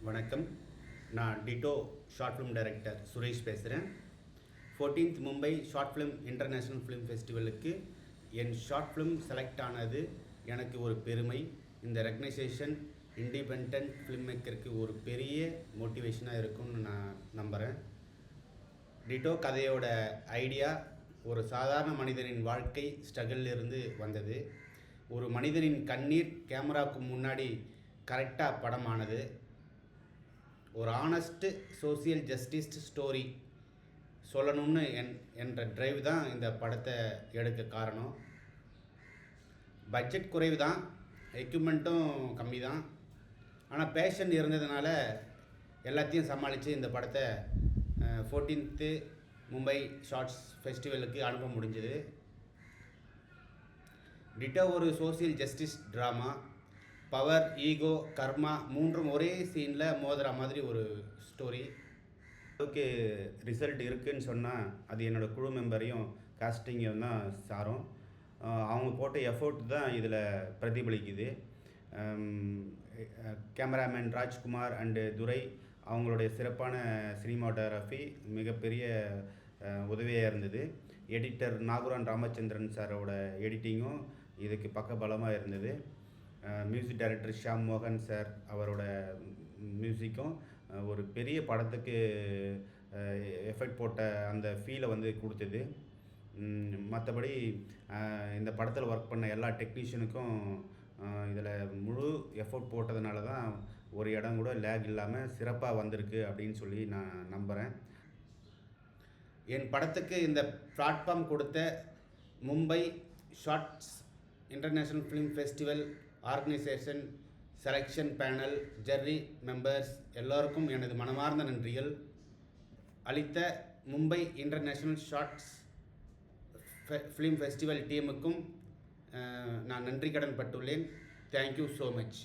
வணக்கம். நான் ditto short film director Suresh பேசுகிறேன். 14th Mumbai short film international film ஃபெஸ்டிவலுக்கு என் ஷார்ட் ஃபிலிம் செலக்ட் ஆனது எனக்கு ஒரு பெருமை. இந்த ரெகக்னைசேஷன் இண்டிபெண்ட் ஃபிலிம் மேக்கருக்கு ஒரு பெரிய மோட்டிவேஷனாக இருக்கும்னு நான் நம்புகிறேன். டிட்டோ கதையோட ஐடியா ஒரு சாதாரண மனிதனின் வாழ்க்கை ஸ்ட்ரகிளிலிருந்து வந்தது. ஒரு மனிதனின் கண்ணீர் கேமராவுக்கு முன்னாடி கரெக்டாக படமானது. ஒரு ஆனஸ்ட்டு சோசியல் ஜஸ்டிஸ் ஸ்டோரி சொல்லணும்னு என்ற ட்ரைவ் தான் இந்த படத்தை எடுக்க காரணம். பட்ஜெட் குறைவு தான், எக்யூப்மெண்ட்டும் கம்மி தான். ஆனால் பேஷன் இருந்ததுனால எல்லாத்தையும் சமாளித்து இந்த படத்தை 14th மும்பை ஷார்ட்ஸ் ஃபெஸ்டிவலுக்கு அனுப்ப முடிஞ்சுது. டிட்டோ ஒரு social justice drama. Power, ego, karma மூன்றும் ஒரே சீனில் மோதுற மாதிரி ஒரு ஸ்டோரி. ஓகே, ரிசல்ட் இருக்குதுன்னு சொன்னால் அது என்னோடய குழு மெம்பரையும் காஸ்டிங்கையும் தான் சாரும். அவங்க போட்ட எஃபோர்ட் தான் இதில் பிரதிபலிக்குது. கேமராமேன் ராஜ்குமார் அண்டு துரை அவங்களுடைய சிறப்பான சினிமாட்டோகிராஃபி மிகப்பெரிய உதவியாக இருந்தது. எடிட்டர் நாகுரான் ராமச்சந்திரன் சாரோட எடிட்டிங்கும் இதுக்கு பக்கபலமாக இருந்தது. மியூசிக் டைரக்டர் ஷியாம் மோகன் சார் அவரோட மியூசிக்கும் ஒரு பெரிய படத்துக்கு எஃபெக்ட் போட்ட அந்த ஃபீலை வந்து கொடுத்தது. மற்றபடி இந்த படத்தில் ஒர்க் பண்ண எல்லா டெக்னீஷியனுக்கும் இதில் முழு எஃபோர்ட் போட்டதுனால தான் ஒரு இடம் கூட லேக் இல்லாமல் சிறப்பாக வந்திருக்கு அப்படின்னு சொல்லி நான் நம்புகிறேன். என் படத்துக்கு இந்த பிளாட்ஃபார்ம் கொடுத்த Mumbai shorts international film festival organisation, selection panel, jury members எல்லோருக்கும் எனது மனமார்ந்த நன்றிகள். அளித்த Mumbai international shorts film festival டீமுக்கும் நான் நன்றி கடன் பட்டுள்ளேன். Thank you so much.